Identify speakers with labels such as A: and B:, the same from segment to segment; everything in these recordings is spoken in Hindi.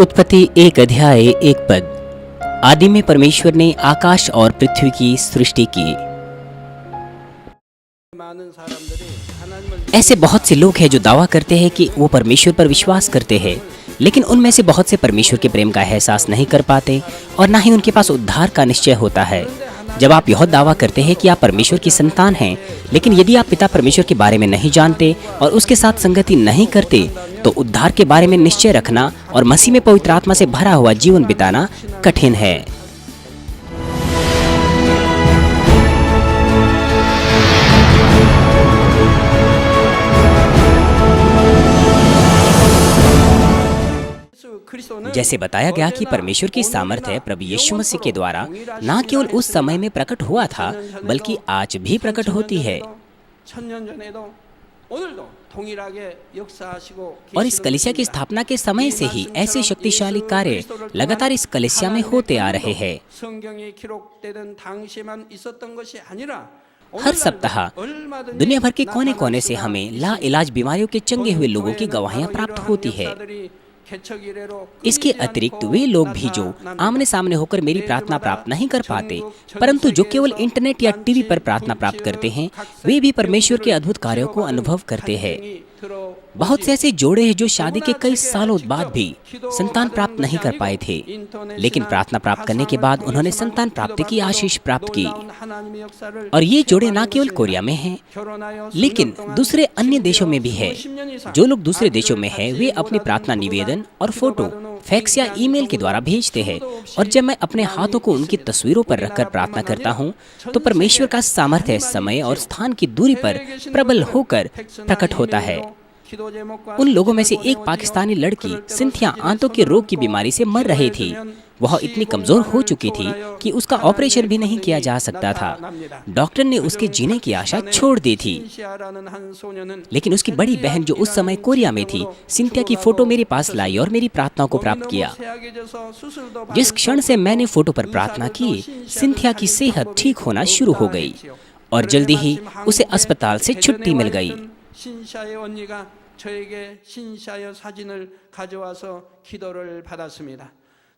A: उत्पत्ति 1 अध्याय 1 पद। आदि में परमेश्वर ने आकाश और पृथ्वी की सृष्टि की। ऐसे बहुत से लोग हैं जो दावा करते हैं कि वो परमेश्वर पर विश्वास करते हैं, लेकिन उनमें से बहुत से परमेश्वर के प्रेम का एहसास नहीं कर पाते और ना ही उनके पास उद्धार का निश्चय होता है। जब आप यह दावा करते हैं कि आप परमेश्वर की संतान हैं, लेकिन यदि आप पिता परमेश्वर के बारे में नहीं जानते और उसके साथ संगति नहीं करते, तो उद्धार के बारे में निश्चय रखना और मसीह में पवित्र आत्मा से भरा हुआ जीवन बिताना कठिन है। जैसे बताया गया कि परमेश्वर की सामर्थ्य प्रभु यीशु मसीह के द्वारा न केवल उस समय में प्रकट हुआ था, बल्कि आज भी प्रकट होती है। और इस कलीसिया की स्थापना के समय से ही ऐसे शक्तिशाली कार्य लगातार इस कलीसिया में होते आ रहे हैं। हर सप्ताह दुनिया भर के कोने कोने से हमें ला इलाज बीमारियों के चंगे हुए लोगों की गवाहियां प्राप्त होती है। इसके अतिरिक्त वे लोग भी जो आमने सामने होकर मेरी प्रार्थना प्राप्त नहीं कर पाते, परंतु जो केवल इंटरनेट या टीवी पर प्रार्थना प्राप्त करते हैं, वे भी परमेश्वर के अद्भुत कार्यों को अनुभव करते हैं। बहुत से ऐसे जोड़े हैं जो शादी के कई सालों बाद भी संतान प्राप्त नहीं कर पाए थे, लेकिन प्रार्थना प्राप्त करने के बाद उन्होंने संतान प्राप्ति की आशीष प्राप्त की। और ये जोड़े न केवल कोरिया में हैं, लेकिन दूसरे अन्य देशों में भी है। जो लोग दूसरे देशों में हैं, वे अपनी प्रार्थना निवेदन और फोटो फैक्स या ईमेल के द्वारा भेजते हैं, और जब मैं अपने हाथों को उनकी तस्वीरों पर रखकर प्रार्थना करता हूँ, तो परमेश्वर का सामर्थ्य समय और स्थान की दूरी पर प्रबल होकर प्रकट होता है। उन लोगों में से एक पाकिस्तानी लड़की सिंथिया आंतों के रोग की बीमारी से मर रही थी। वह इतनी कमजोर हो चुकी थी कि उसका ऑपरेशन भी नहीं किया जा सकता था। डॉक्टर ने उसके जीने की आशा छोड़ दी थी। लेकिन उसकी बड़ी बहन जो उस समय कोरिया में थी, सिंथिया की फोटो मेरे पास लाई और मेरी प्रार्थनाओं को प्राप्त किया। जिस क्षण से मैंने फोटो पर प्रार्थना की, सिंथिया की सेहत ठीक होना शुरू हो गई और जल्दी ही उसे अस्पताल से छुट्टी मिल गई।
B: 저에게 신시하여 사진을 가져와서 기도를 받았습니다.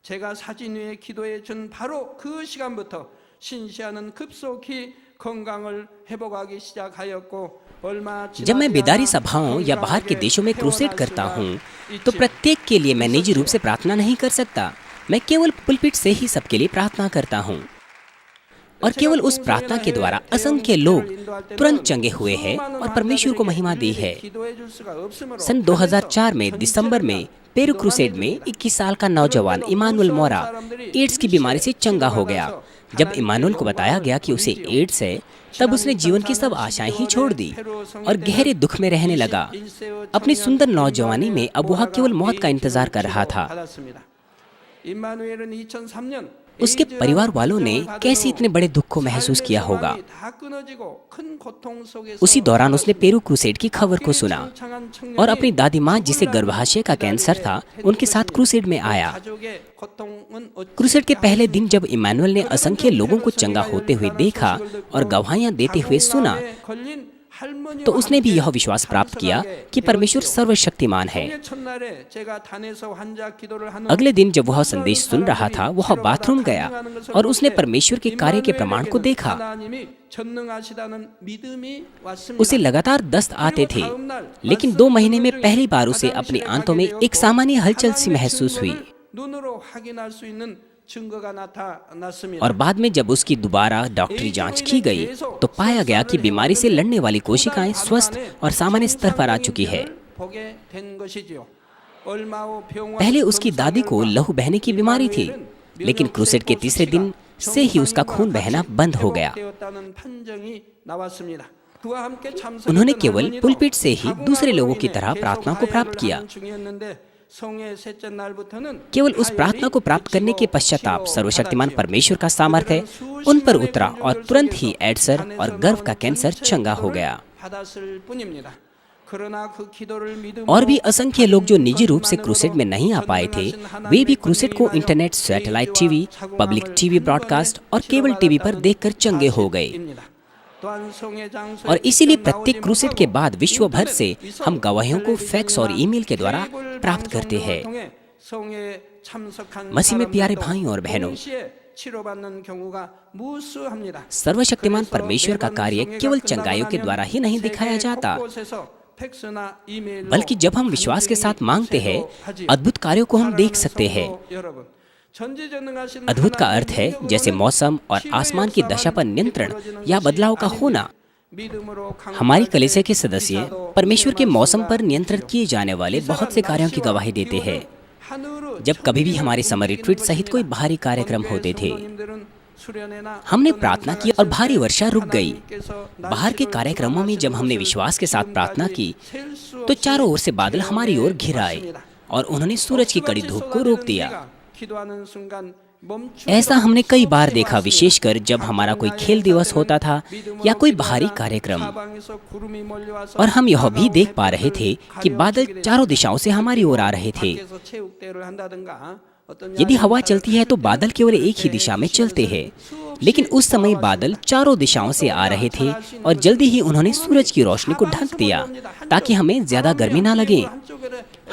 B: 제가 사진 위에 기도해 준 바로 그 시간부터 신시아는 급속히 건강을 회복하기 시작하였고
A: जब मैं बेदारी सभाओं या बाहर के देशों में क्रूसेड करता हूँ, तो प्रत्येक के लिए मैं निजी रूप से प्रार्थना नहीं कर सकता। मैं केवल पुलपिट से ही सबके लिए प्रार्थना करता हूँ, और केवल उस प्रार्थना के द्वारा असंख्य लोग तुरंत चंगे हुए हैं और परमेश्वर को महिमा दी है। सन 2004 में दिसंबर में पेरू क्रूसेड में 21 साल का नौजवान इमानुएल मोरा एड्स की बीमारी से चंगा हो गया। जब इमानुएल को बताया गया कि उसे एड्स है, तब उसने जीवन की सब आशाएं ही छोड़ दी और गहरे दुख में रहने लगा। अपनी सुंदर नौजवानी में अब वह केवल मौत का इंतजार कर रहा था। उसके परिवार वालों ने कैसे इतने बड़े दुख को महसूस किया होगा। उसी दौरान उसने पेरू क्रूसेड की खबर को सुना और अपनी दादी माँ, जिसे गर्भाशय का कैंसर था, उनके साथ क्रूसेड में आया। क्रूसेड के पहले दिन जब इमानुएल ने असंख्य लोगों को चंगा होते हुए देखा और गवाहियां देते हुए सुना, तो उसने भी यह विश्वास प्राप्त किया कि परमेश्वर सर्वशक्तिमान है। अगले दिन जब वह संदेश सुन रहा था, वह बाथरूम गया और उसने परमेश्वर के कार्य के प्रमाण को देखा। उसे लगातार दस्त आते थे, लेकिन 2 महीने में पहली बार उसे अपनी आंतों में एक सामान्य हलचल सी महसूस हुई। और बाद में जब उसकी दोबारा डॉक्टरी जांच की गई, तो पाया गया कि बीमारी से लड़ने वाली कोशिकाएं स्वस्थ और सामान्य स्तर पर आ चुकी है। पहले उसकी दादी को लहू बहने की बीमारी थी, लेकिन क्रूसेड के तीसरे दिन से ही उसका खून बहना बंद हो गया। उन्होंने केवल पुलपिट से ही दूसरे लोगों की तरह प्रार्थना को प्राप्त किया। केवल उस प्रार्थना को प्राप्त करने के पश्चाताप सर्वशक्तिमान परमेश्वर का सामर्थ्य उन पर उतरा और तुरंत ही एड्सर और गर्भ का कैंसर चंगा हो गया। और भी असंख्य लोग जो निजी रूप से क्रूसेड में नहीं आ पाए थे, वे भी क्रूसेड को internet, satellite TV, public TV broadcast और केबल टीवी पर देखकर चंगे हो गए। और इसीलिए प्रत्येक क्रूसेड के बाद विश्व भर से हम गवाहियों को फैक्स और ईमेल के द्वारा प्राप्त करते हैं। मसीह में प्यारे भाइयों और बहनों, सर्वशक्तिमान परमेश्वर का कार्य केवल चंगाइयों के द्वारा ही नहीं दिखाया जाता, बल्कि जब हम विश्वास के साथ मांगते हैं, अद्भुत कार्यों को हम देख सकते हैं। अद्भुत का अर्थ है जैसे मौसम और आसमान की दशा पर नियंत्रण या बदलाव का होना। हमारी कलीसिया के सदस्य परमेश्वर के मौसम पर नियंत्रित किए जाने वाले बहुत से कार्यों की गवाही देते हैं। जब कभी भी हमारे समर रिट्रीट सहित कोई बाहरी कार्यक्रम होते थे, हमने प्रार्थना की और भारी वर्षा रुक गई। बाहर के कार्यक्रमों में जब हमने विश्वास के साथ प्रार्थना की तो चारों ओर से बादल हमारी ओर घिर आए और उन्होंने सूरज की कड़ी धूप को रोक दिया। ऐसा हमने कई बार देखा, विशेषकर जब हमारा कोई खेल दिवस होता था या कोई बाहरी कार्यक्रम, और हम यह भी देख पा रहे थे कि बादल चारों दिशाओं से हमारी ओर आ रहे थे। यदि हवा चलती है तो बादल केवल एक ही दिशा में चलते हैं, लेकिन उस समय बादल चारों दिशाओं से आ रहे थे और जल्दी ही उन्होंने सूरज की रोशनी को ढक दिया ताकि हमें ज्यादा गर्मी ना लगे।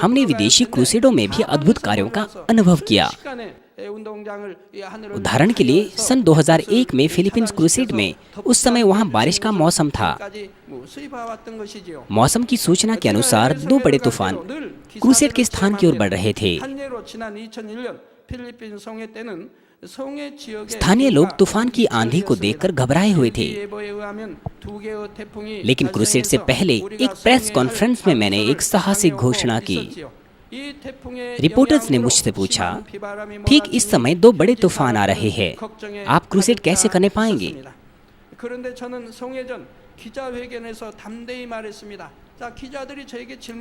A: हमने विदेशी क्रूसेडों में भी अद्भुत कार्यों का अनुभव किया। उदाहरण के लिए सन 2001 में फिलीपींस क्रूसेड में उस समय वहां बारिश का मौसम था। मौसम की सूचना के अनुसार 2 बड़े तूफान क्रूसेड के स्थान की ओर बढ़ रहे थे। स्थानीय लोग तूफान की आंधी को देखकर घबराए हुए थे, लेकिन क्रूसेड से पहले एक प्रेस कॉन्फ्रेंस में मैंने एक साहसिक घोषणा की। रिपोर्टर्स ने मुझसे पूछा, ठीक इस समय 2 बड़े तूफान आ रहे हैं, आप क्रूसेड कैसे करने पाएंगे?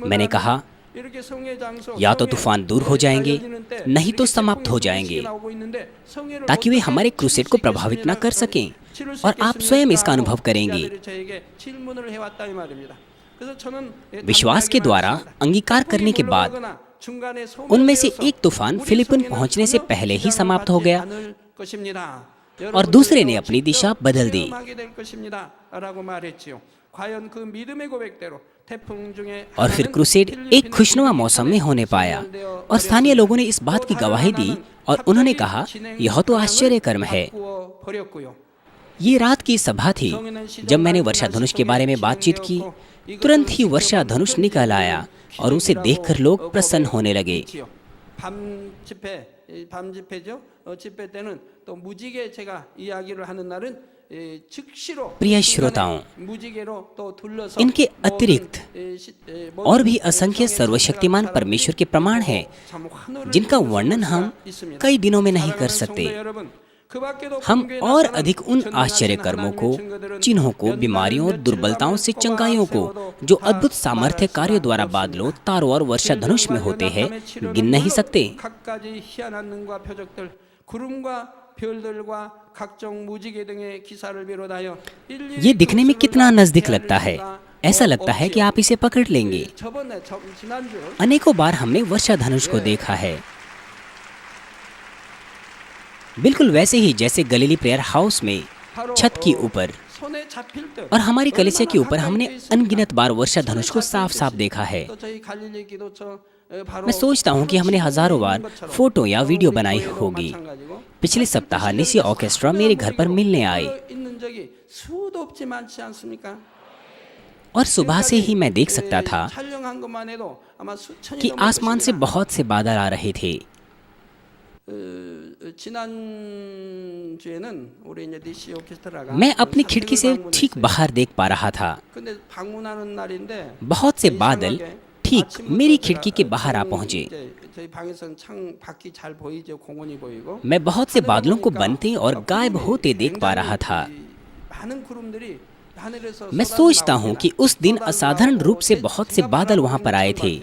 A: मैंने कहा, या तो तूफान दूर हो जाएंगे, नहीं तो समाप्त हो जाएंगे, ताकि वे हमारे क्रूसेड को प्रभावित न कर सकें, और आप स्वयं इसका अनुभव करेंगे। विश्वास के द्वारा अंगीकार करने के बाद उनमें से एक तूफान फिलिपिन पहुंचने से पहले ही समाप्त हो गया और दूसरे ने अपनी दिशा बदल दी। और फिर क्रूसेड एक खुशनुमा मौसम में होने पाया और स्थानीय लोगों ने इस बात की गवाही दी और उन्होंने कहा, यह तो आश्चर्य कर्म है। ये रात की सभा थी। जब मैंने वर्षा धनुष के बारे में बातचीत की, तुरंत ही वर्षा धनुष निकल आया और उसे देखकर लोग प्रसन्न होने लगे। प्रिय श्रोताओं, इनके अतिरिक्त और भी असंख्य सर्वशक्तिमान परमेश्वर के प्रमाण हैं, जिनका वर्णन हम कई दिनों में नहीं कर सकते। हम और अधिक उन आश्चर्य कर्मों को, चिन्हों को, बीमारियों और दुर्बलताओं से चंगाइयों को, जो अद्भुत सामर्थ्य कार्य द्वारा बादलों, तारों और वर्षा धनुष में होते हैं, गिन नहीं सकते। ये दिखने में कितना नजदीक लगता है, ऐसा लगता है कि आप इसे पकड़ लेंगे। अनेकों बार हमने वर्षा धनुष को देखा है, बिल्कुल वैसे ही जैसे गलीली प्रेयर हाउस में छत के ऊपर और हमारी कलीसिया के ऊपर हमने अनगिनत बार वर्षा धनुष को साफ साफ देखा है। मैं सोचता हूँ कि हमने हजारों बार फोटो या वीडियो बनाई होगी। पिछले सप्ताह निसी ऑर्केस्ट्रा मेरे घर पर मिलने आए और सुबह से ही मैं देख सकता था कि आसमान से बहुत से बादल आ रहे थे। मैं अपनी खिड़की से ठीक बाहर देख पा रहा था। बहुत से बादल ठीक मेरी खिड़की के बाहर आ पहुंचे। मैं बहुत से बादलों को बनते और गायब होते देख पा रहा था। मैं सोचता हूं कि उस दिन असाधारण रूप से बहुत से बादल वहां पर आए थे।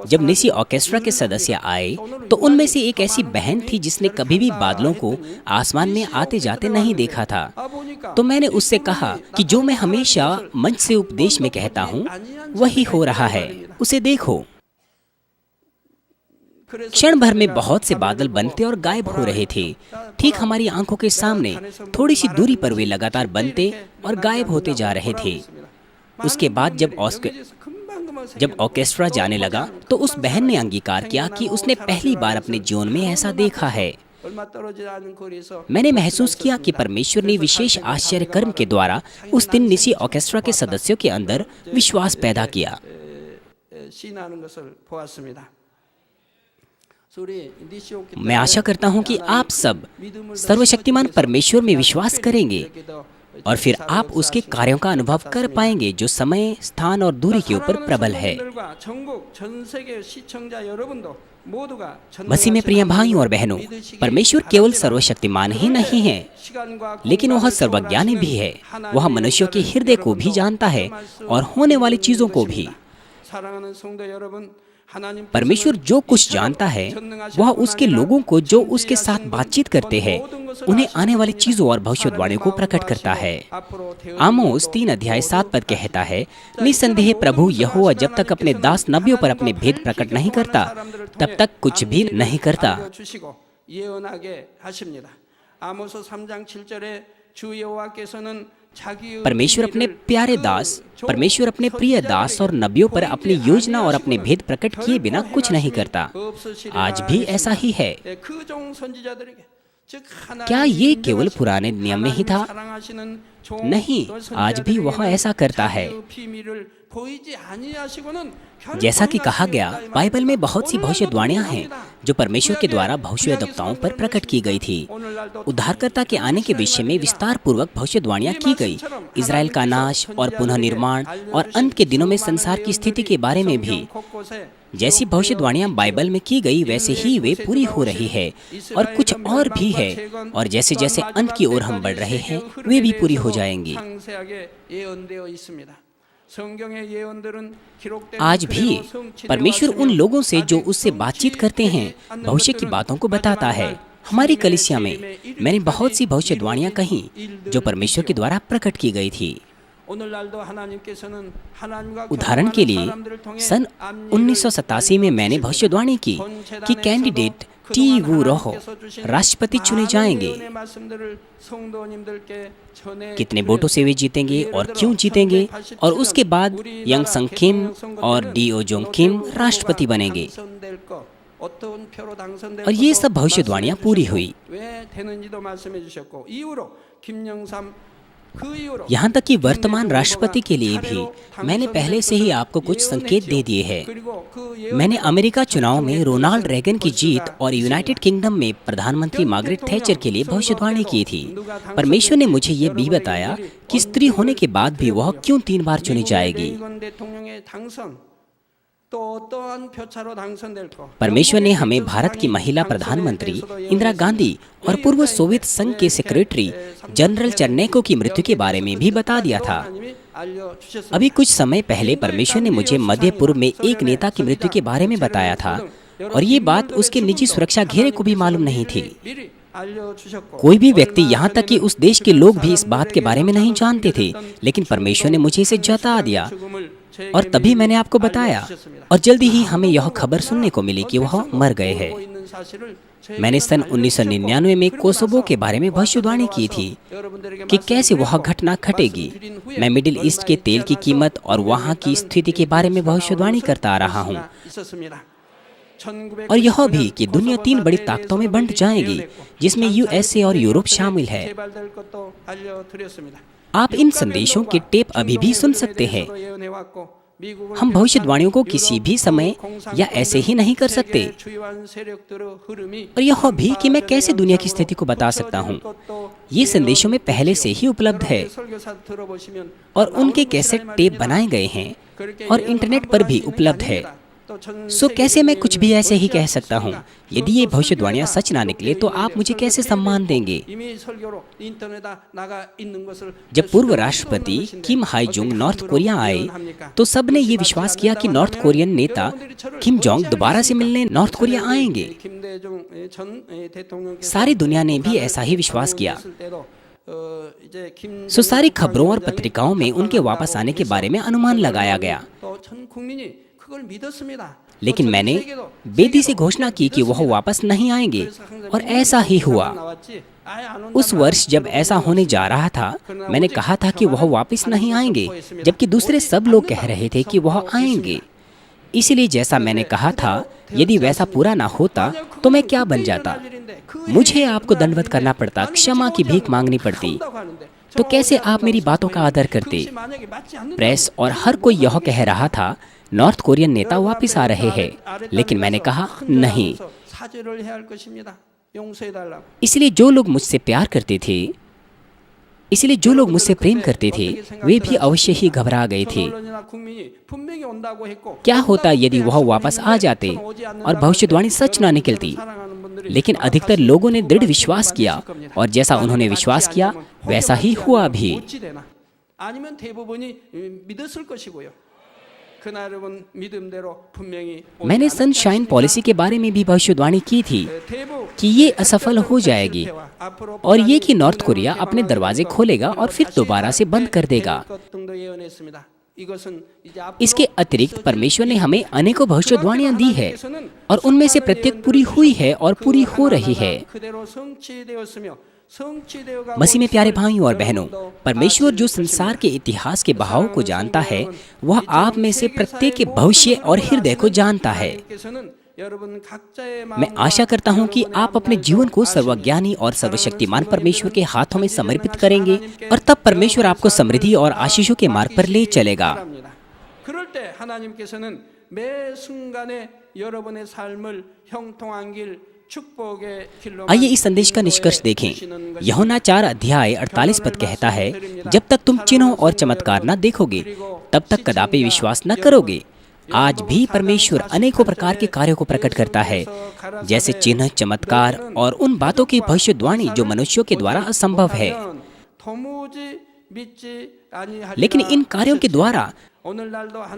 A: जब निसी ऑर्केस्ट्रा के सदस्य आए तो उनमें से एक ऐसी बहन थी जिसने कभी भी बादलों को आसमान में आते जाते नहीं देखा था। तो मैंने उससे कहा कि जो मैं हमेशा मंच से उपदेश में कहता हूँ वही हो रहा है, उसे देखो। क्षण भर में बहुत से बादल बनते और गायब हो रहे थे। ठीक हमारी आंखों के सामने थोड़ी सी दूरी पर वे लगातार बनते और गायब होते जा रहे थे। उसके बाद जब जब ऑर्केस्ट्रा जाने लगा तो उस बहन ने अंगीकार किया कि उसने पहली बार अपने जीवन में ऐसा देखा है। मैंने महसूस किया कि परमेश्वर ने विशेष आश्चर्य कर्म के द्वारा उस दिन निसी ऑर्केस्ट्रा के सदस्यों के अंदर विश्वास पैदा किया। मैं आशा करता हूं कि आप सब सर्वशक्तिमान परमेश्वर में विश्वास करेंगे और फिर आप उसके कार्यों का अनुभव कर पाएंगे जो समय, स्थान और दूरी के ऊपर प्रबल है। मसीह में प्रिय भाइयों और बहनों, परमेश्वर केवल सर्वशक्तिमान ही नहीं है, लेकिन वह सर्वज्ञानी भी है। वह मनुष्यों के हृदय को भी जानता है और होने वाली चीजों को भी। परमेश्वर जो कुछ जानता है वह उसके लोगों को जो उसके साथ बातचीत करते हैं उन्हें आने वाली चीजों और भविष्यवाणियों को प्रकट करता है। आमोस 3:7 पद कहता है, निसंदेह प्रभु यहोवा जब तक अपने दास नबियों पर अपने भेद प्रकट नहीं करता तब तक कुछ भी नहीं करता। परमेश्वर अपने प्रिय दास और नबियों पर अपनी योजना और अपने भेद प्रकट किए बिना कुछ नहीं करता। आज भी ऐसा ही है। क्या ये केवल पुराने नियम में ही था? नहीं, आज भी वह ऐसा करता है। जैसा कि कहा गया, बाइबल में बहुत सी भविष्यवाणियां हैं जो परमेश्वर के द्वारा भविष्यद्वक्ताओं पर प्रकट की गई थी। उद्धारकर्ता के आने के विषय में विस्तार पूर्वक भविष्यवाणियां की गई। इजराइल का नाश और पुनर्निर्माण और अंत के दिनों में संसार की स्थिति के बारे में भी। जैसी भविष्यवाणियां बाइबल में की गई वैसे ही वे पूरी हो रही है और कुछ और भी है, और जैसे जैसे अंत की ओर हम बढ़ रहे हैं वे भी पूरी हो जाएंगी। आज भी परमेश्वर उन लोगों से जो उससे बातचीत करते हैं भविष्य की बातों को बताता है। हमारी कलीसिया में मैंने बहुत सी भविष्यवाणियां कही जो परमेश्वर के द्वारा प्रकट की गई थी। उदाहरण के लिए सन 1987 में मैंने भविष्यवाणी की कि कैंडिडेट टी वू रोहो राष्ट्रपति चुने जाएंगे। कितने वोटों से वे जीतेंगे और क्यों जीतेंगे, और उसके बाद यंग संग किम और डीओ जोंग किम राष्ट्रपति बनेंगे। और ये सब भविष्यवाणियां पूरी हुई। यहाँ तक कि वर्तमान राष्ट्रपति के लिए भी मैंने पहले से ही आपको कुछ संकेत दे दिए हैं। मैंने अमेरिका चुनाव में रोनाल्ड रेगन की जीत और यूनाइटेड किंगडम में प्रधानमंत्री मार्गरेट थैचर के लिए भविष्यवाणी की थी। परमेश्वर ने मुझे ये भी बताया कि स्त्री होने के बाद भी वह क्यों 3 बार चुनी जाएगी। परमेश्वर ने हमें भारत की महिला प्रधानमंत्री इंदिरा गांधी और पूर्व सोवियत संघ के सेक्रेटरी जनरल चर्नेको की मृत्यु के बारे में भी बता दिया था। अभी कुछ समय पहले परमेश्वर ने मुझे मध्य पूर्व में एक नेता की मृत्यु के बारे में बताया था, और ये बात उसके निजी सुरक्षा घेरे को भी मालूम नहीं थी। कोई भी व्यक्ति, यहाँ तक कि उस देश के लोग भी इस बात के बारे में नहीं जानते थे, लेकिन परमेश्वर ने मुझे इसे जता दिया और तभी मैंने आपको बताया, और जल्दी ही हमें यह खबर सुनने को मिली कि वह मर गए हैं। मैंने सन 1999 में कोसोवो के बारे में भविष्यवाणी की थी कि कैसे वह घटना घटेगी। मैं मिडिल ईस्ट के तेल की कीमत और वहाँ की स्थिति के बारे में भविष्यवाणी करता आ रहा हूँ, और यह भी कि दुनिया 3 बड़ी ताकतों में बंट जाएगी जिसमें यूएसए और यूरोप शामिल है। आप इन संदेशों के टेप अभी भी सुन सकते हैं। हम भविष्यवाणियों को किसी भी समय या ऐसे ही नहीं कर सकते। और यह भी कि मैं कैसे दुनिया की स्थिति को बता सकता हूँ। ये संदेशों में पहले से ही उपलब्ध है और उनके कैसेट टेप बनाए गए हैं और इंटरनेट पर भी उपलब्ध है। सो कैसे मैं कुछ भी ऐसे ही कह सकता हूँ? यदि ये भविष्यवाणियां सच ना निकले तो आप मुझे कैसे सम्मान देंगे? जब पूर्व राष्ट्रपति किम हाई जुंग नॉर्थ कोरिया आए तो सबने ये विश्वास किया कि नॉर्थ कोरियन नेता किम जोंग दोबारा से मिलने नॉर्थ कोरिया आएंगे। सारी दुनिया ने भी ऐसा ही विश्वास किया। सो सारी खबरों और पत्रिकाओं में उनके वापस आने के बारे में अनुमान लगाया गया। लेकिन मैंने बेदी से घोषणा की कि वह वापस नहीं आएंगे, और ऐसा ही हुआ। उस वर्ष जब ऐसा होने जा रहा था, मैंने कहा था कि वह वापस नहीं आएंगे, जबकि दूसरे सब लोग कह रहे थे कि वह आएंगे। इसीलिए जैसा मैंने कहा था, यदि वैसा पूरा ना होता तो मैं क्या बन जाता। मुझे आपको दंडवत करना पड़ता, क्षमा की भीख मांगनी पड़ती। तो कैसे आप मेरी बातों का आदर करते? प्रेस और हर कोई यह कह रहा था नॉर्थ कोरियन नेता वापस आ रहे हैं, लेकिन मैंने कहा नहीं। इसलिए जो लोग मुझसे प्यार करते थे, इसलिए जो लोग मुझसे प्रेम करते थे, वे भी अवश्य ही घबरा गए थे। क्या होता यदि वह वापस आ जाते और भविष्यवाणी सच ना निकलती? लेकिन अधिकतर लोगों ने दृढ़ विश्वास किया, और जैसा उन्होंने विश्वास किया वैसा ही हुआ भी। मैंने सनशाइन पॉलिसी के बारे में भी भविष्यवाणी की थी कि ये असफल हो जाएगी, और ये कि नॉर्थ कोरिया अपने दरवाजे खोलेगा और फिर दोबारा से बंद कर देगा। इसके अतिरिक्त परमेश्वर ने हमें अनेकों भविष्यवाणियां दी है, और उनमें से प्रत्येक पूरी हुई है और पूरी हो रही है। मसीह में प्यारे भाइयों और बहनों, परमेश्वर जो संसार के इतिहास के बहाव को जानता है, वह आप में से प्रत्येक के भविष्य और हृदय को जानता है। मैं आशा करता हूं कि आप अपने जीवन को सर्वज्ञानी और सर्वशक्तिमान परमेश्वर के हाथों में समर्पित करेंगे, और तब परमेश्वर आपको समृद्धि और आशीषों के मार्ग पर ले चलेगा। आइए इस संदेश का निष्कर्ष देखें। यूहन्ना 4:48 पद कहता है, जब तक तुम चिन्हों और चमत्कार न देखोगे, तब तक कदापि विश्वास न करोगे। आज भी परमेश्वर अनेकों प्रकार के कार्यों को प्रकट करता है, जैसे चिन्ह, चमत्कार और उन बातों की भविष्यवाणी जो मनुष्यों के द्वारा असंभव है। लेकिन इन कार्यों के द्वारा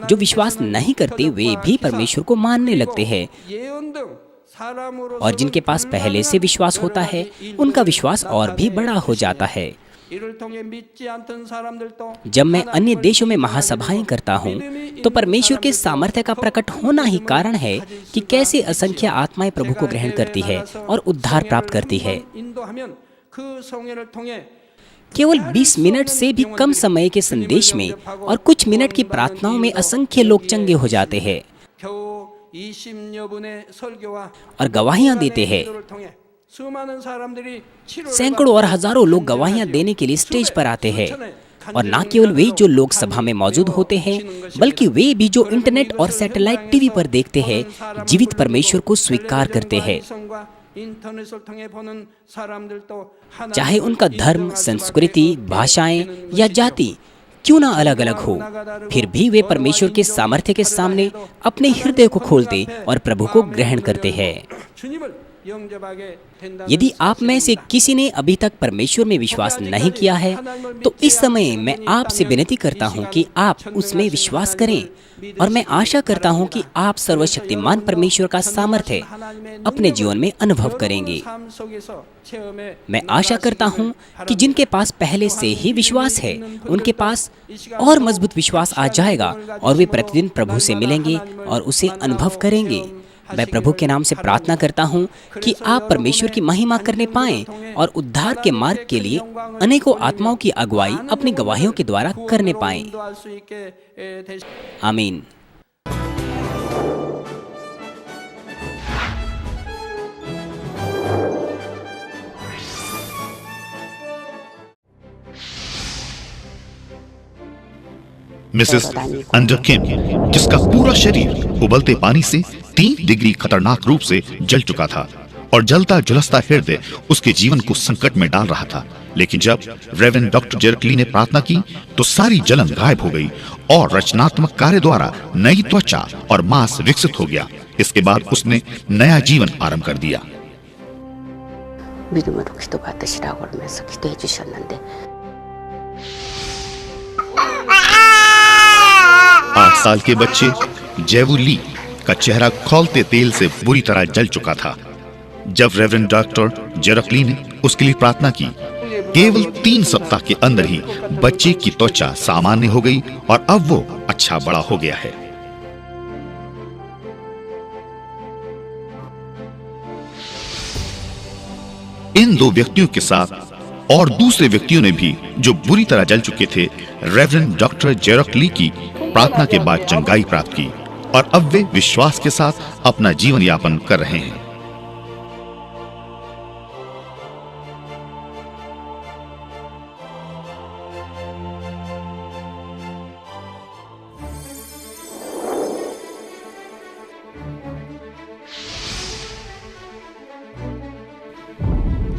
A: जो विश्वास नहीं करते, वे भी परमेश्वर को मानने लगते हैं, और जिनके पास पहले से विश्वास होता है, उनका विश्वास और भी बड़ा हो जाता है। जब मैं अन्य देशों में महासभाएं करता हूं, तो परमेश्वर के सामर्थ्य का प्रकट होना ही कारण है कि कैसे असंख्य आत्माएं प्रभु को ग्रहण करती है और उद्धार प्राप्त करती है। केवल 20 मिनट से भी कम समय के संदेश में और कुछ मिनट की प्रार्थनाओं में असंख्य लोग चंगे हो जाते हैं और गवाहियां देते हैं। सैकड़ों और हजारों लोग गवाहियां देने के लिए स्टेज पर आते हैं, और न केवल वे जो लोग सभा में मौजूद होते हैं, बल्कि वे भी जो इंटरनेट और सैटेलाइट टीवी पर देखते हैं, जीवित परमेश्वर को स्वीकार करते हैं। चाहे उनका धर्म, संस्कृति, भाषाएं या जाति क्यों ना अलग अलग हो, फिर भी वे परमेश्वर के सामर्थ्य के सामने अपने हृदय को खोलते और प्रभु को ग्रहण करते हैं। यदि आप में से किसी ने अभी तक परमेश्वर में विश्वास नहीं किया है, तो इस समय मैं आपसे विनती करता हूं कि आप उसमें विश्वास करें, और मैं आशा करता हूं कि आप सर्वशक्तिमान परमेश्वर का सामर्थ्य अपने जीवन में अनुभव करेंगे। मैं आशा करता हूं कि जिनके पास पहले से ही विश्वास है, उनके पास और मजबूत विश्वास आ जाएगा, और वे प्रतिदिन प्रभु से मिलेंगे और उसे अनुभव करेंगे। मैं प्रभु के नाम से प्रार्थना करता हूं कि आप परमेश्वर की महिमा करने पाएं और उद्धार के मार्ग के लिए अनेकों आत्माओं की अगुवाई अपनी गवाहियों के द्वारा करने पाएं। आमीन।
C: मिसेस अंडर किम, जिसका पूरा शरीर उबलते पानी से 3 डिग्री खतरनाक रूप से जल चुका था, और जलता झुलसता हृदय उसके जीवन को संकट में डाल रहा था। लेकिन जब रेवेरेंड डॉक्टर जेरक ली ने प्रार्थना की, तो सारी जलन गायब हो गई और रचनात्मक कार्य द्वारा नई त्वचा और मांस विकसित हो गया। इसके बाद उसने नया जीवन आरंभ कर दिया।
D: 믿음으로 기도받으시라고 하면서 기도해 주셨는데
C: 8 साल के बच्चे जेवू ली का चेहरा खौलते तेल से बुरी तरह जल चुका था। जब रेवरेंड डॉक्टर जेरक ली ने उसके लिए प्रार्थना की, केवल 3 सप्ताह के अंदर ही बच्चे की त्वचा सामान्य हो गई और अब वो अच्छा बड़ा हो गया है। इन 2 व्यक्तियों के साथ और दूसरे व्यक्तियों ने भी, जो बुरी तरह जल चुके थे, रेवरेंड डॉक्टर जेरक ली की प्रार्थना के बाद चंगाई प्राप्त की। और अब वे विश्वास के साथ अपना जीवन यापन कर रहे हैं।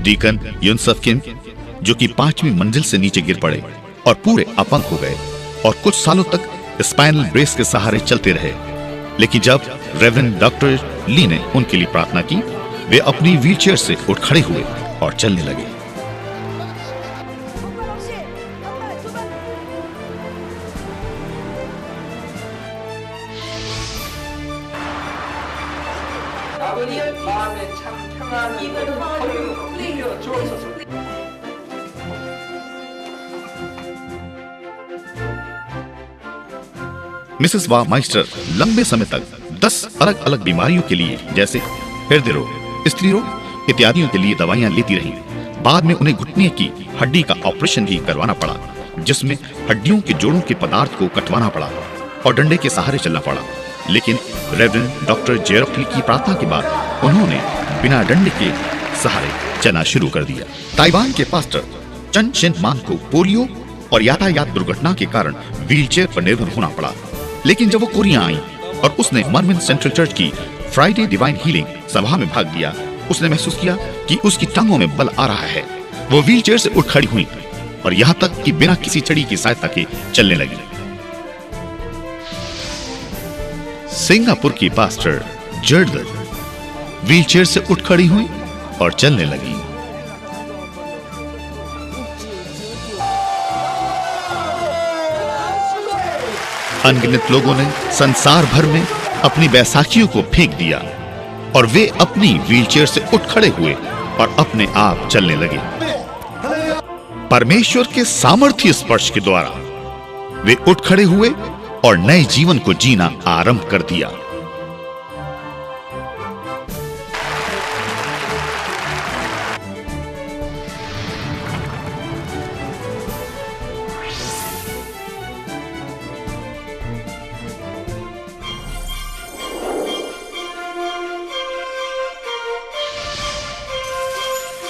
C: डीकन युनसफ किम, जो कि 5वीं मंजिल से नीचे गिर पड़े और पूरे अपंग हो गए और कुछ सालों तक स्पाइनल ब्रेस के सहारे चलते रहे, लेकिन जब रेवरेंड डॉक्टर ली ने उनके लिए प्रार्थना की, वे अपनी व्हीलचेयर से उठ खड़े हुए और चलने लगे। मिसेस वा माइस्टर लंबे समय तक 10 अलग अलग बीमारियों के लिए, जैसे हृदय रोग, स्त्री रोग इत्यादियों के लिए दवाइयां लेती रहीं। बाद में उन्हें घुटने की हड्डी का ऑपरेशन भी करवाना पड़ा, जिसमें हड्डियों के जोड़ों के पदार्थ को कटवाना पड़ा और डंडे के सहारे चलना पड़ा। लेकिन रेवरेंड डॉक्टर जेरफ ली की प्रार्थना के बाद उन्होंने बिना डंडे के सहारे चलना शुरू कर दिया। ताइवान के पास्टर चन शेन मांग को पोलियो और यातायात दुर्घटना के कारण व्हीलचेयर पर निर्भर होना पड़ा, लेकिन जब वो कोरिया आई और उसने मॉर्मन सेंट्रल चर्च की फ्राइडे डिवाइन हीलिंग सभा में भाग लिया, उसने महसूस किया कि उसकी टांगों में बल आ रहा है। वो व्हीलचेयर से उठ खड़ी हुई और यहाँ तक कि बिना किसी छड़ी की सहायता के चलने लगी। सिंगापुर की पास्टर जर्डल व्हीलचेयर से उठ खड़ी हुई और चलने लगी। अनगिनत लोगों ने संसार भर में अपनी बैसाखियों को फेंक दिया और वे अपनी व्हीलचेयर से उठ खड़े हुए और अपने आप चलने लगे। परमेश्वर के सामर्थ्य स्पर्श के द्वारा वे उठ खड़े हुए और नए जीवन को जीना आरंभ कर दिया।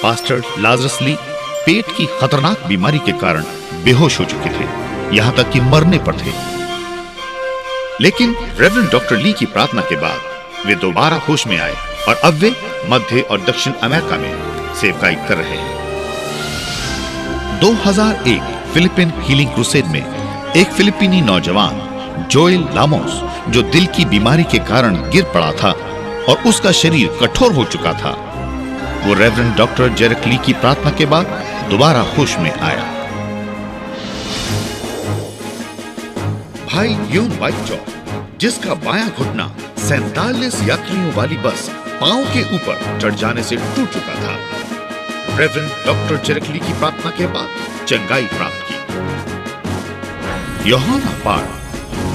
C: पास्टर लाजरस ली पेट की खतरनाक बीमारी के कारण बेहोश हो चुके थे, यहां तक कि मरने पर थे। लेकिन रेवरेंड डॉक्टर ली की प्रार्थना के बाद वे दोबारा होश में आए और अब वे मध्य और दक्षिण अमेरिका में सेवकाई कर रहे हैं। 2001 फिलिपिन हीलिंग क्रूसेड में एक फिलिपीनी नौजवान जोएल लामोस, जो दिल की बीमारी के कारण गिर पड़ा था और उसका शरीर कठोर हो चुका था, वो रेवरेंड डॉक्टर जेरक ली की प्रार्थना के बाद दोबारा होश में आया। भाई यून वाइचो, जिसका बायां घुटना 47 यात्रियों वाली बस पांव के ऊपर चढ़ जाने से टूट चुका था, रेवरेंड डॉक्टर जेरक ली की प्रार्थना के बाद चंगाई प्राप्त की। योहाना पार,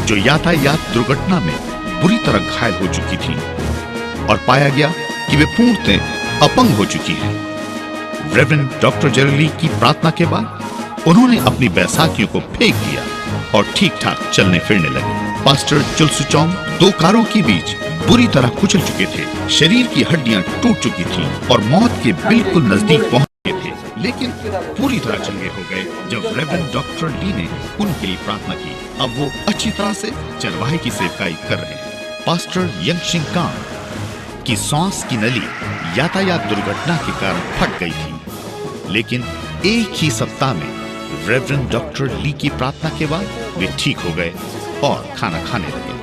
C: जो यातायात दुर्घटना में बुरी तरह घायल हो चुकी थी और पाया गया कि वे पूर्णतः अपंग हो चुकी है, रेवरेंड डॉक्टर जेरक ली की प्रार्थना के बाद उन्होंने अपनी बैसाखियों को फेंक दिया और ठीक ठाक चलने फिरने लगे। पास्टर चुलसुचोंग 2 कारों के बीच बुरी तरह कुचल चुके थे, शरीर की हड्डियां टूट चुकी थीं और मौत के बिल्कुल नजदीक पहुंच गए थे, लेकिन पूरी तरह चंगे हो गए जब रेवरेंड डॉक्टर ली ने उनके लिए प्रार्थना की। अब वो अच्छी तरह से चरवाहे की सेवकाई कर रहे हैं। पास्टर यंगशिंग कांग की सांस की नली यातायात दुर्घटना के कारण फट गई थी, लेकिन एक ही सप्ताह में रेवरेंड डॉक्टर ली की प्रार्थना के बाद वे ठीक हो गए और खाना खाने लगे।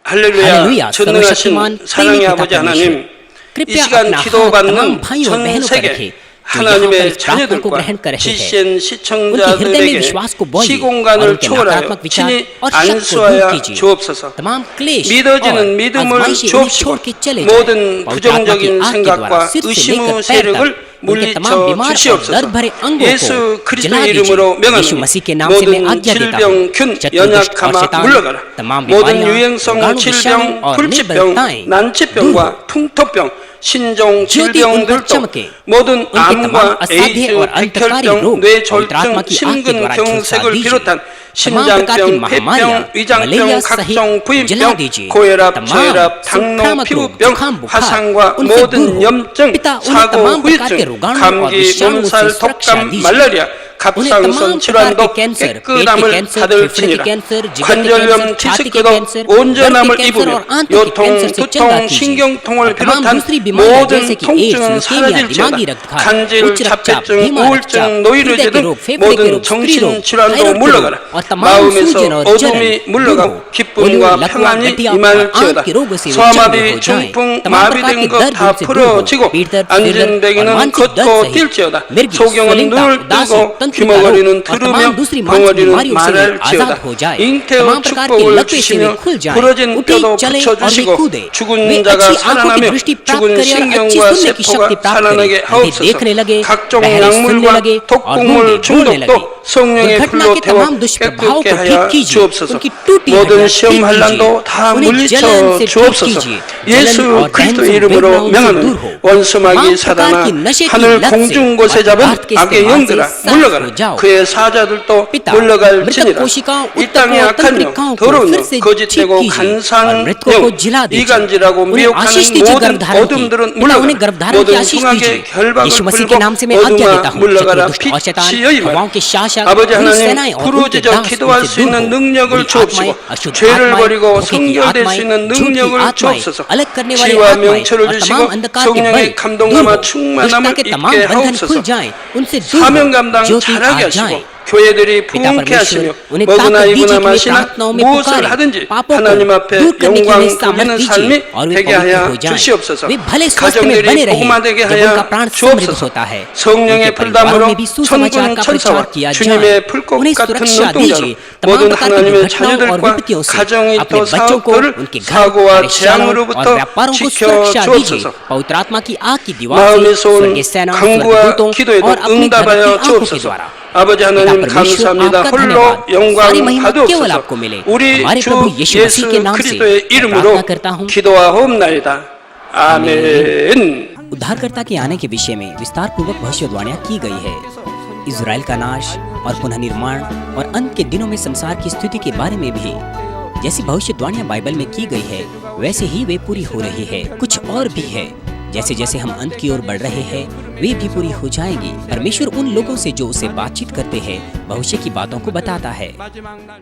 A: हालेलुया, सर्वशक्तिमान सारंगी आबो지 하나님, 이 시간 기도받는 전 세계 하나님의 자녀들과 CCN 시청자들에게 시공간을 초월하여 친히 안수하여 주옵소서. 믿어지는 믿음을 주옵시고 모든 부정적인 생각과 의심의 세력을 물리쳐 주시옵소서. 예수 그리스도의 이름으로 명하노니 모든 질병, 균, 연약함아 물러가라. 모든 유행성 질병, 불치병, 난치병과 풍토병,
B: 신종
A: ज्योति उन पर
B: 질병들도
A: चमके,
B: 모든
A: उनके तमाम
B: 암과
A: असाध्य
B: 에이즈,
A: और अंतकारी
B: 백혈병,
A: रोग पवित्र
B: 뇌졸중,
A: आत्मा की आग के द्वारा झुलसा
B: 심근경색을
A: दीजिए।
B: 비롯한
A: तमाम प्रकार की
B: 심장병,
A: महामारियां,
B: 폐병, 위장병,
A: मलेरिया सहित
B: 각종
A: जला
B: 부인병,
A: दीजिए।
B: 고혈압,
A: तमाम
B: 저혈압, 당뇨,
A: संक्रामक रोग,
B: 피부병,
A: जुकाम, बुखार
B: 화상과
A: उनसे दूर
B: 모든
A: हो।
B: 염증,
A: पिता उन्हें
B: 사고,
A: तमाम प्रकार के
B: 후유증,
A: रोगाणु और
B: 감기,
A: विषाणुओं से
B: 몸살,
A: सुरक्षा
B: 독감,
A: दीजिए।
B: 말라리아,
A: उन्हें तमाम
B: 갑상선
A: प्रकार के
B: 질환도
A: कैंसर, पेट के
B: 깨끗함을
A: कैंसर,
B: 받을
A: फेफड़े के
B: 지니라.
A: कैंसर, जिगर के
B: 관절염,
A: कैंसर, छाती के
B: 치스크도
A: कैंसर,
B: 온전함을
A: गर्भ के कैंसर
B: 입으며
A: और आंतों के
B: 요통,
A: कैंसर से चंगा
B: 두통,
A: कीजिए।
B: 신경통을
A: और तमाम
B: 비롯한
A: दूसरी बीमारियां जैसे
B: 모든
A: कि एड्स,
B: 통증은
A: ल्यूकेमिया,
B: 사라질지어다.
A: दिमागी रक्तचाप,
B: 간질,
A: उच्च रक्तचाप,
B: 자폐증,
A: धीमा
B: 우울증,
A: रक्तचाप,
B: 노이로제
A: हृदय के
B: 등
A: रोग, फेफड़े के
B: 모든
A: रोग, स्त्री रोग,
B: 정신 질환도
A: थायराइड के
B: 물러가라.
A: रोग और तमाम
B: 마음에서
A: सूजन और जलन
B: 어둠이
A: दूर
B: 물러가고
A: हो।
B: 기쁨과
A: लकवा,
B: 평안이
A: गठिया और
B: 임할지어다.
A: आंत के रोग से वे चंगे
B: 소아마비,
A: हो जाएं।
B: 중풍,
A: तमाम प्रकार
B: 마비된
A: के
B: 것
A: दर्द
B: 다
A: उनसे दूर हो।
B: 풀어지고
A: पीठ दर्द, सिर दर्द और
B: 안진뱅이는
A: मानसिक दर्द
B: 걷고
A: सहित
B: 뛸지어다.
A: मिर्गी,
B: 소경은
A: स्वलिनता,
B: 눈을
A: उदासी,
B: 뜨고
A: तंत्रिका
B: 귀머거리는
A: रोग और तमाम
B: 들으며
A: दूसरी मानसिक
B: 벙어리는
A: बीमारियों से वे
B: 말할지어다.
A: आजाद हो जाए।
B: 잉태의
A: तमाम प्रकार के
B: 축복을
A: लकवे से वे
B: 주시며
A: खुल जाएं।
B: 부러진
A: उठे,
B: 뼈도
A: चले और वे
B: 붙여주시고
A: कूदे। वे
B: 죽은
A: अच्छी
B: 자가
A: आंखों की
B: 살아나며
A: दृष्टि प्राप्त
B: 죽은
A: करे और अच्छी
B: 신경과
A: सुनने की शक्ति
B: 세포가
A: प्राप्त
B: 살아나게
A: करे। अंधे
B: 하옵소서.
A: देखने लगे,
B: 각종
A: बहरे सुनने
B: 약물과
A: लगे और
B: 독극물
A: गूंगे बोलने लगे।
B: 중독도 성령의
A: दुर्घटना
B: 불로
A: के
B: 태워
A: तमाम दुष्प्रभावों
B: 깨끗게
A: को ठीक
B: 하여
A: कीजिए।
B: 주옵소서.
A: उनकी टूटी
B: 모든
A: हड्डियां
B: 시험
A: ठीक
B: 환란도
A: कीजिए।
B: 다
A: उन्हें
B: 물리쳐
A: जलन से ठीक
B: 주옵소서.
A: कीजिए।
B: 예수
A: जलन और दहन
B: 그리스도
A: से
B: 이름으로
A: वेदनाओं से दूर
B: 명하는
A: हो।
B: 원수마귀
A: तमाम
B: 사단아
A: प्रकार की नशे की
B: 하늘
A: लत से
B: 공중 곳에
A: और
B: 잡은
A: पदार्थ के
B: 악의
A: इस्तेमाल
B: 영들아
A: से साफ
B: 물러가라.
A: हो जाओ।
B: 그의 사자들도
A: पिता
B: 물러갈
A: मृतक
B: 지니라.
A: कोशिकाओं,
B: 이 땅의
A: उत्तकों और
B: 악한 영,
A: तंत्रिकाओं को
B: 더러운
A: फिर
B: 영,
A: से ठीक
B: 거짓되고
A: कीजिए और
B: 간사한
A: मृतकों को
B: 영,
A: जिला दीजिए।
B: 이간질하고
A: उन्हें
B: 미혹하는
A: आशीष दीजिए
B: 모든
A: गर्भधारण की।
B: 어둠들은
A: पिता उन्हें
B: 물러가라.
A: गर्भधारण की
B: 모든
A: आशीष
B: 흉악의
A: दीजिए।
B: 결박을
A: यीशु मसीह
B: 풀고
A: के नाम से मैं आज्ञा
B: 어둠아
A: देता हूँ।
B: 물러가라.
A: दुष्ट और शैतान,
B: 빛이 여임하라.
A: हवाओं के शासक,
B: 아버지
A: उन
B: 하나님
A: सेनाएं और उनके
B: 부르짖어
A: दास
B: 기도할
A: उनसे
B: 수
A: दूर
B: 있는
A: हो।
B: 능력을
A: बुरी
B: 주옵시고
A: आत्माएं, अशुद्ध
B: 죄를
A: आत्माएं,
B: 버리고
A: धोखे की
B: 성결될 수
A: आत्माएं,
B: 있는
A: झूठ की
B: 능력을
A: आत्माएं,
B: 주옵소서.
A: अलग करने वाली
B: 지혜와
A: आत्माएं
B: 명철을
A: और
B: 주시고
A: तमाम अंधकार के
B: 성령의
A: बल दूर
B: 감동감화
A: हो।
B: 충만함을
A: दुष्टता के तमाम
B: 입게
A: बंधन खुल
B: 하옵소서.
A: जाएं, उनसे दूर
B: 사명
A: हो।
B: 감당
A: ज्योति
B: 잘하게
A: आ जाए।
B: 하시고 교회들이
A: पिता
B: 부흥케
A: परमेश्वर
B: 하시며
A: उन्हें
B: 먹으나
A: ताकत
B: 입으나
A: दीजिए कि वे
B: 마시나
A: प्रार्थनाओं में
B: 무엇을
A: पुकारें,
B: 하든지
A: पापों को
B: 하나님 앞에
A: दूर करने के लिए
B: 영광
A: सामर्थ
B: 돌리는
A: दीजिए
B: 삶이
A: और वे
B: 되게
A: पवित्र
B: 하여
A: हो जाएं।
B: 주시옵소서.
A: वे भले स्वास्थ्य में बने
B: 가정들이
A: रहें
B: 복음화되게
A: जब उनका
B: 하여
A: प्राण समृद्ध
B: 주옵소서.
A: होता है।
B: 성령의
A: उनके परिवारों
B: 불담으로
A: में भी सुसमाचार
B: 천군
A: का
B: 천사와
A: प्रचार किया जाए।
B: 주님의 불꽃
A: उन्हें
B: 같은
A: सुरक्षा
B: 눈동자로
A: दीजिए तमाम
B: 모든
A: प्रकार की
B: 하나님의
A: घटनाओं और
B: 자녀들과
A: विपत्तियों से
B: 가정이
A: अपने
B: 또
A: बच्चों को
B: 사업들을
A: उनके घर,
B: 사고와
A: परेशानों और
B: 재앙으로부터
A: व्यापारों को
B: 지켜
A: सुरक्षा दीजिए।
B: 주옵소서.
A: पवित्र आत्मा की आग की दीवार
B: 마음에서
A: से
B: 온
A: स्वर्गीय सेना,
B: 간구와
A: स्वर्गदूतों
B: 기도에도
A: और अपने घर की
B: 응답하여
A: आंखों के
B: 주옵소서.
A: द्वारा।
B: 아버지
A: पिता
B: 하나님
A: परमेश्वर
B: 감사합니다.
A: आपका
B: 홀로
A: धन्यवाद। सारी
B: 영광
A: महिमा केवल
B: 받으옵소서.
A: आपको मिले।
B: 우리
A: हमारे
B: 주
A: प्रभु यीशु मसीह के
B: 예수
A: नाम से
B: 그리스도의
A: मैं
B: 이름으로
A: प्रार्थना करता हूँ।
B: 기도하옵나이다. 아멘.
A: उद्धारकर्ता के आने के विषय में विस्तार पूर्वक भविष्यवाणियां की गई है। इजराइल का नाश और पुनः निर्माण और अंत के दिनों में संसार की स्थिति के बारे में भी जैसी भविष्यवाणियां बाइबल में की गई है वैसे ही वे पूरी हो रही है। कुछ और भी है, जैसे जैसे हम अंत की ओर बढ़ रहे हैं वे भी पूरी हो जाएंगी। परमेश्वर उन लोगों से जो उससे बातचीत करते हैं भविष्य की बातों को बताता है।
B: 마지막 날